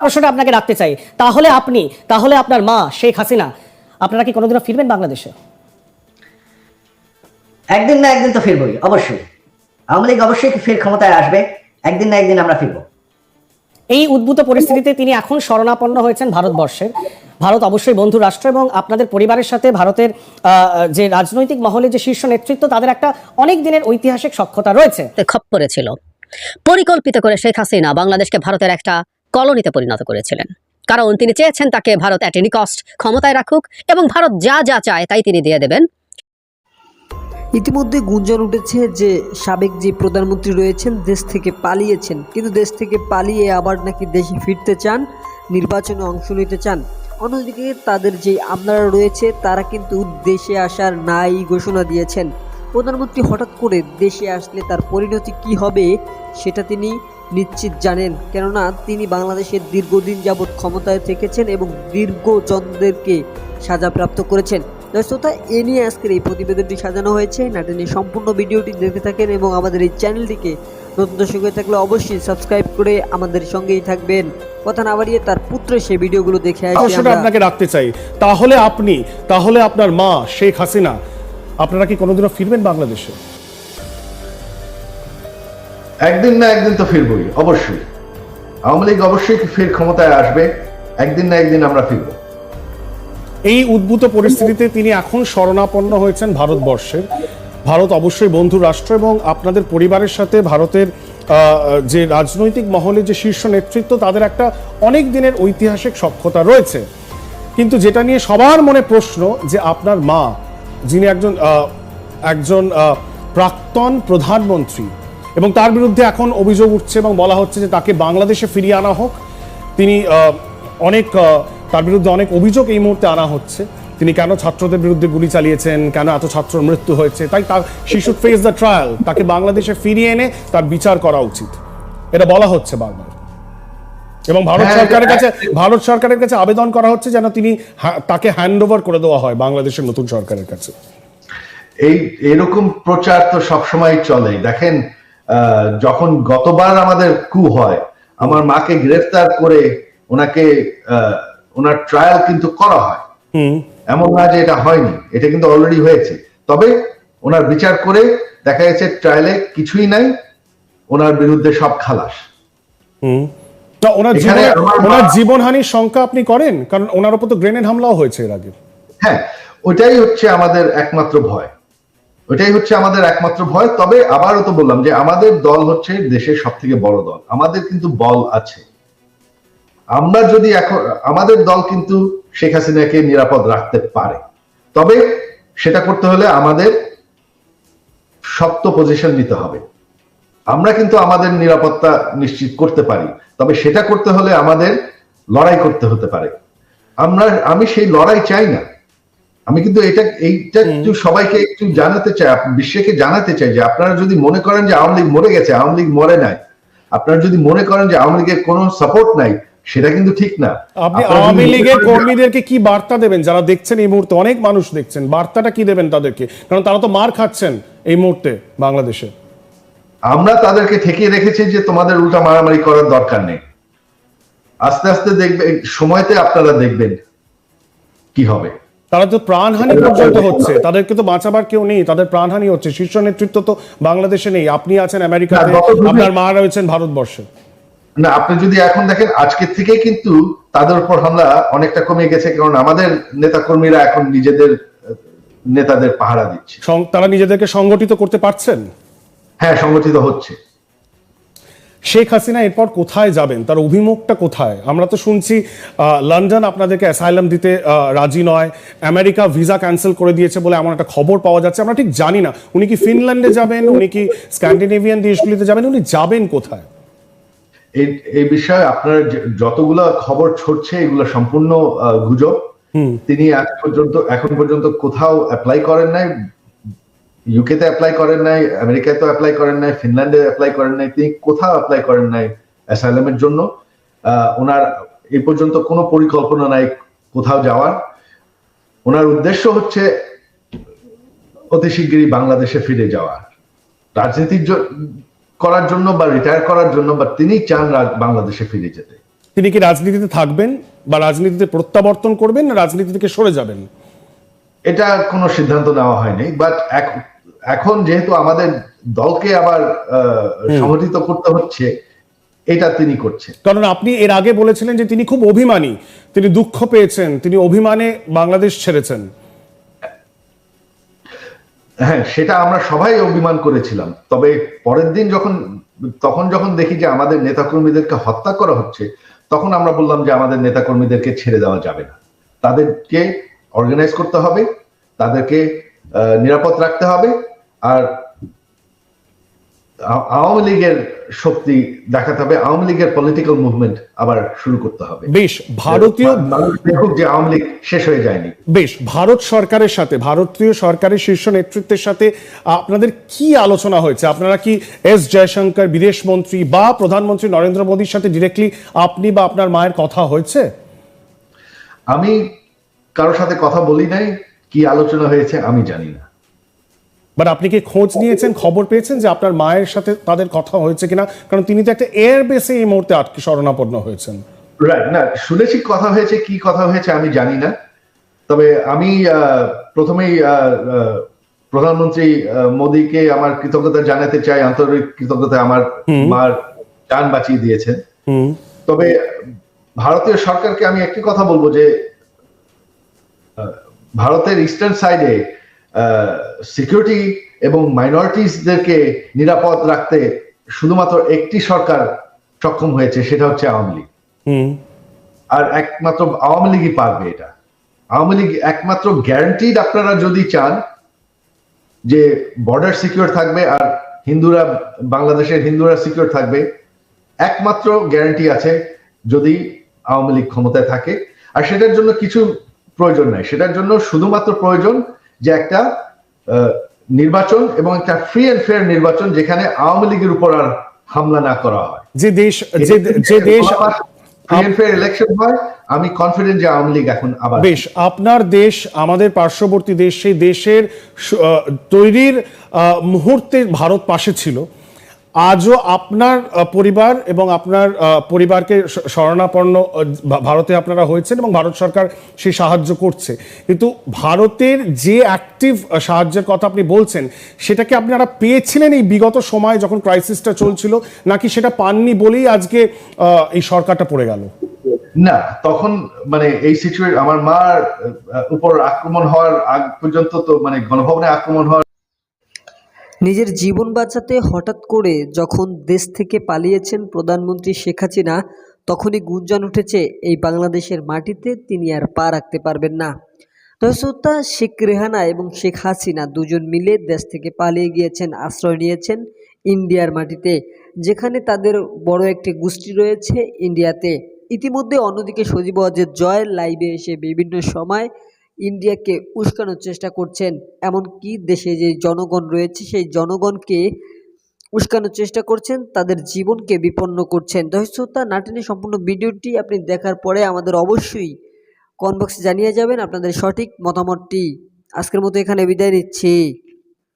প্রশ্নটা আপনাকে রাখতে চাই, তাহলে আপনার মা শেখ হাসিনা আপনারা কি কোনোদিনও ফিরবেন বাংলাদেশে? একদিন না একদিন তো ফিরবই, অবশ্যই। আওয়ামী লীগ অবশ্যই ফের ক্ষমতায় আসবে, একদিন না একদিন আমরা ফিরবো। এই উদ্ভূত পরিস্থিতিতে তিনি এখন শরণাপন্ন হয়েছেন ভারতবর্ষের। ভারত অবশ্যই বন্ধু রাষ্ট্র এবং আপনাদের পরিবারের সাথে ভারতের যে রাজনৈতিক মহলে যে শীর্ষ নেতৃত্ব তাদের একটা অনেক দিনের ঐতিহাসিক সখ্যতা রয়েছে। খপ্পরে ছিল, পরিকল্পিত করে শেখ হাসিনা বাংলাদেশকে ভারতের একটা কলোনিতে পরিণত করেছিলেন। কারণ তিনি চেয়েছেন তাকে ভারত অ্যাট এনি কস্ট ক্ষমতায় রাখুক এবং ভারত যা যা চায় তাই তিনি দিয়ে দেবেন। ইতিমধ্যে গুঞ্জন উঠেছে যে সাবেক যে প্রধানমন্ত্রী রয়েছেন দেশ থেকে পালিয়েছেন, কিন্তু দেশ থেকে পালিয়ে আবার নাকি দেশে ফিরতে চান, নির্বাচনে অংশ নিতে চান। অন্যদিকে তাদের যে আমলারা রয়েছে তারা কিন্তু দেশে আসার নাই ঘোষণা দিয়েছেন। প্রধানমন্ত্রী হঠাৎ করে দেশে আসলে তার পরিণতি কি হবে সেটা তিনি নিশ্চিত জানেন, কেননা তিনি বাংলাদেশের দীর্ঘদিন যাবৎ ক্ষমতায় থেকেছেন এবং দীর্ঘজনদেরকে সাজাপ্রাপ্ত করেছেন। দর্শকতা, এ নিয়ে আজকের এই প্রতিবেদনটি সাজানো হয়েছে। নাটনের সম্পূর্ণ ভিডিওটি দেখতে থাকেন এবং আমাদের এই চ্যানেলটিকে নতুন দর্শক হয়ে থাকলে অবশ্যই সাবস্ক্রাইব করে আমাদের সঙ্গেই থাকবেন। কথা না বাড়িয়ে তার পুত্র সেই ভিডিওগুলো দেখে আসি। আপনাকে রাখতে চাই, তাহলে আপনার মা শেখ হাসিনা আপনারা কি কোনোদিনও ফিরবেন বাংলাদেশে? একদিন না একদিন তো ফিরবই, অবশ্যই। আওয়ামী লীগ অবশ্যই ফের ক্ষমতায় আসবে, একদিন না একদিন আমরা ফিরব। এই উদ্ভূত পরিস্থিতিতে তিনি এখন শরণাপন্ন হয়েছেন ভারতবর্ষের। ভারত অবশ্যই বন্ধু রাষ্ট্র এবং আপনাদের পরিবারের সাথে ভারতের যে রাজনৈতিক মহলে যে শীর্ষ নেতৃত্ব তাদের একটা অনেক দিনের ঐতিহাসিক সখ্যতা রয়েছে। কিন্তু যেটা নিয়ে সবার মনে প্রশ্ন যে আপনার মা, যিনি একজন প্রাক্তন প্রধানমন্ত্রী এবং তার বিরুদ্ধে এখন অভিযোগ উঠছে এবং বলা হচ্ছে যে তাকে বাংলাদেশে ফিরিয়ে আনা হোক। তিনি তার বিরুদ্ধে অনেক অভিযোগ এই মুহূর্তে আনা হচ্ছে। তিনি কেন ছাত্রদের বিরুদ্ধে গুলি চালিয়েছেন, কেন এত ছাত্রের মৃত্যু হয়েছে, তাই she should face the trial. তাকে বাংলাদেশে ফিরিয়ে এনে তার বিচার করা উচিত, এটা বলা হচ্ছে বারবার। এবং ভারত সরকারের কাছে আবেদন করা হচ্ছে যেন তাকে হ্যান্ড ওভার করে দেওয়া হয় বাংলাদেশের নতুন সরকারের কাছে। এরকম প্রচার তো সবসময় চলে। দেখেন, যখন গতবার আমাদের কু হয়, আমার মাকে গ্রেফতার করে ওনার ট্রায়াল কিন্তু করা হয়। এমন না যে এটা হয়নি, এটা কিন্তু অলরেডি হয়েছে। তবে ওনার বিচার করে দেখা গেছে ট্রায়ালে কিছুই নাই, ওনার বিরুদ্ধে সব খালাস। ওনার জীবনহানির শঙ্কা আপনি করেন? কারণ ওনার উপর তো গ্রেনেড হামলাও হয়েছে এর আগে। হ্যাঁ, ওটাই হচ্ছে আমাদের একমাত্র ভয়। তবে আবারও তো বললাম যে আমাদের দল হচ্ছে দেশের সব থেকে বড় দল, আমাদের কিন্তু বল আছে। আমরা যদি আমাদের দল কিন্তু শেখ হাসিনাকে নিরাপদ রাখতে পারে, তবে সেটা করতে হলে আমাদের শক্ত পজিশন নিতে হবে। আমরা কিন্তু আমাদের নিরাপত্তা নিশ্চিত করতে পারি, তবে সেটা করতে হলে আমাদের লড়াই করতে হতে পারে। আমি সেই লড়াই চাই না। আমি কিন্তু এইটা একটু সবাইকে একটু জানাতে চাই, বিশ্বকে জানাতে চাই যে আপনারা যদি মনে করেন যে আওয়ামী লীগ মরে গেছে, আওয়ামী লীগ মরে নাই। আপনারা যদি মনে করেন যে আওয়ামী লীগের কোনো সাপোর্ট নাই, সেটা কিন্তু ঠিক না। আপনি আওয়ামী লীগের কর্মীদেরকে কি বার্তা দেবেন? যারা দেখছেন এই মুহূর্তে, অনেক মানুষ দেখছেন, বার্তাটা কি দেবেন তাদেরকে? কারণ তারা তো মার খাচ্ছেন এই মুহূর্তে বাংলাদেশে। আমরা তাদেরকে ঠেকিয়ে রেখেছি যে তোমাদের উল্টা মারামারি করার দরকার নেই। আস্তে আস্তে দেখবে, সময়তে আপনারা দেখবেন কি হবে। তারা তো প্রাণহানি পর্যন্ত হচ্ছে, তাদেরকে তো বাঁচাবার কেউ নেই, তাদের প্রাণহানি হচ্ছে। শীর্ষ নেতৃত্ব তো বাংলাদেশে নেই, আপনি আছেন আমেরিকাতে, আপনার মা রয়েছেন ভারতবর্ষে। না, আপনি যদি এখন দেখেন, আজকের থেকে কিন্তু তাদের উপর হামলা অনেকটা কমে গেছে, কারণ আমাদের নেতাকর্মীরা এখন নিজেদের নেতাদের পাহারা দিচ্ছে। তারা নিজেদেরকে সংগঠিত করতে পারছেন। হ্যাঁ, সংগঠিত হচ্ছে। শেখ হাসিনা এরপর কোথায় যাবেন? তার অভিমুখটা কোথায়? আমরা তো শুনছি লন্ডন আপনাদেরকে অ্যাসাইলাম দিতে রাজি নয়, আমেরিকা ভিসা ক্যান্সেল করে দিয়েছে বলে এমন একটা খবর পাওয়া যাচ্ছে। আমরা ঠিক জানি না উনি কি ফিনল্যান্ডে যাবেন, উনি কি স্ক্যান্ডিনেভিয়ান দেশগুলিতে যাবেন, উনি যাবেন কোথায়? এই বিষয়ে আপনার যতগুলো খবর ছড়ছে এগুলো সম্পূর্ণ গুজব। তিনি এখন পর্যন্ত কোথাও অ্যাপ্লাই করেন নাই। ইউকেতে অ্যাপ্লাই করেন নাই, আমেরিকায় তো অ্যাপ্লাই করেন নাই, ফিনল্যান্ডে অ্যাপ্লাই করেন নাই, তিনি কোথাও অ্যাপ্লাই করেন নাই অ্যাসাইলামের জন্য। ওনার এই পর্যন্ত কোনো পরিকল্পনা নাই কোথাও যাওয়ার। ওনার উদ্দেশ্য হচ্ছে অতি শিগগিরই বাংলাদেশে ফিরে যাওয়া, রাজনীতি করার জন্য বা রিটায়ার করার জন্য, বা তিনি চান বাংলাদেশে ফিরে যেতে। তিনি কি রাজনীতিতে থাকবেন বা রাজনীতিতে প্রত্যাবর্তন করবেন, না রাজনীতি থেকে সরে যাবেন? এটা কোনো সিদ্ধান্ত নেওয়া হয়নি, বাট এখন যেহেতু আমাদের দলকে আবার সংগঠিত করতে হচ্ছে, এটা তিনি করছেন। কারণ আপনি এর আগে বলেছিলেন যে তিনি খুব অভিমানী, তিনি দুঃখ পেয়েছেন, তিনি অভিমানে বাংলাদেশ ছেড়েছেন। হ্যাঁ, সেটা আমরা সবাই অভিমান করেছিলাম, তবে পরের দিন যখন দেখি যে আমাদের নেতাকর্মীদেরকে হত্যা করা হচ্ছে, তখন আমরা বললাম যে আমাদের নেতাকর্মীদেরকে ছেড়ে দেওয়া যাবে না, তাদেরকে অর্গানাইজ করতে হবে, তাদেরকে নিরাপদ রাখতে হবে, আর আওয়ামী লীগের শক্তি দেখাতে হবে, আওয়ামী লীগের পলিটিক্যাল মুভমেন্ট আবার শুরু করতে হবে। বেশ, ভারতীয় দেখুক যে আওয়ামী লীগ শেষ হয়ে যায়নি। বেশ, ভারত সরকারের সাথে, ভারতীয় সরকারের শীর্ষ নেতৃত্বের সাথে আপনাদের কি আলোচনা হয়েছে? আপনারা কি এস জয়শঙ্কর বিদেশ মন্ত্রী বা প্রধানমন্ত্রী নরেন্দ্র মোদীর সাথে ডিরেক্টলি আপনি বা আপনার মায়ের কথা হয়েছে? আমি কারোর সাথে কথা বলি নাই, কি আলোচনা হয়েছে আমি জানি না। বাট আপনি কি খোঁজ নিয়েছেন, খবর পেয়েছেন যে আপনার মায়ের সাথে তাদের কথা হয়েছে কিনা? কারণ তিনি তো একটা এয়ার বেসে এই মুহূর্তে আটকে শরণাপন্ন হয়েছেন। রাইট, না শুনেছি কথা হয়েছে, কি কথা হয়েছে আমি জানি না। তবে আমি প্রথমেই প্রধানমন্ত্রী মোদীকে আমার কৃতজ্ঞতা জানাতে চাই, আন্তরিক কৃতজ্ঞতা, আমার মার জান বাঁচিয়ে দিয়েছেন। তবে ভারতীয় সরকারকে আমি একটি কথা বলবো যে ভারতের ইস্টার্ন সাইডে সিকিউরিটি এবং মাইনরিটিসদেরকে নিরাপদ রাখতে শুধুমাত্র একটি সরকার সক্ষম হয়েছে, সেটা হচ্ছে আওয়ামী লীগ। আর একমাত্র আওয়ামী লীগই পারবে এটা। আওয়ামী লীগ একমাত্র গ্যারান্টিড, আপনারা যদি চান যে বর্ডার সিকিউর থাকবে আর বাংলাদেশের হিন্দুরা সিকিউর থাকবে, একমাত্র গ্যারান্টি আছে যদি আওয়ামী লীগ ক্ষমতায় থাকে। আর সেটার জন্য কিছু প্রয়োজন নাই, সেটার জন্য শুধুমাত্র প্রয়োজন যে একটা নির্বাচন এবং একটা ফ্রি এন্ড ফেয়ার নির্বাচন, যেখানে আওয়ামী লীগের উপর আর হামলা না করা হয়। যে দেশ ফ্রি এন্ড ফেয়ার ইলেকশন হয়, আমি কনফিডেন্ট যে আওয়ামী লীগ এখন আবার। বেশ, আপনার দেশ আমাদের পার্শ্ববর্তী দেশ, সেই দেশের তৈরির মুহূর্তে ভারত পাশে ছিল। আজও আপনার পরিবার এবং আপনার পরিবারকে শরণাপন্ন ভারতে আপনারা হয়েছেন এবং ভারত সরকার সেই সাহায্য করছে, কিন্তু ভারতের যে অ্যাক্টিভ সাহায্যের কথা আপনি বলছেন, সেটাকে আপনারা পেয়েছিলেন এই বিগত সময় যখন ক্রাইসিসটা চলছিল, নাকি সেটা পাননি বলেই আজকে এই সরকারটা পড়ে গেল? না, তখন মানে এই সিচুয়েশন, আমার মার উপর আক্রমণ হওয়ার আগ পর্যন্ত তো মানে গণভবনে আক্রমণ হওয়ার, নিজের জীবন বাঁচাতে হঠাৎ করে যখন দেশ থেকে পালিয়েছেন প্রধানমন্ত্রী শেখ হাসিনা, তখনই গুঞ্জন উঠেছে এই বাংলাদেশের মাটিতে তিনি আর পা রাখতে পারবেন না। দর্শক, শেখ রেহানা এবং শেখ হাসিনা দুজন মিলে দেশ থেকে পালিয়ে গিয়েছেন, আশ্রয় নিয়েছেন ইন্ডিয়ার মাটিতে, যেখানে তাদের বড় একটি গোষ্ঠী রয়েছে ইন্ডিয়াতে। ইতিমধ্যে অন্যদিকে সজীব ওয়াজেদ জয় লাইভে এসে বিভিন্ন সময় ইন্ডিয়াকে উস্কানোর চেষ্টা করছেন, এমনকি দেশে যে জনগণ রয়েছে সেই জনগণকে উস্কানোর চেষ্টা করছেন, তাদের জীবনকে বিপন্ন করছেন। দর্শক, নাটনের সম্পূর্ণ ভিডিওটি আপনি দেখার পরে আমাদের অবশ্যই কমেন্ট বক্সে জানিয়ে যাবেন আপনাদের সঠিক মতামতটি। আজকের মতো এখানে বিদায় নিচ্ছি।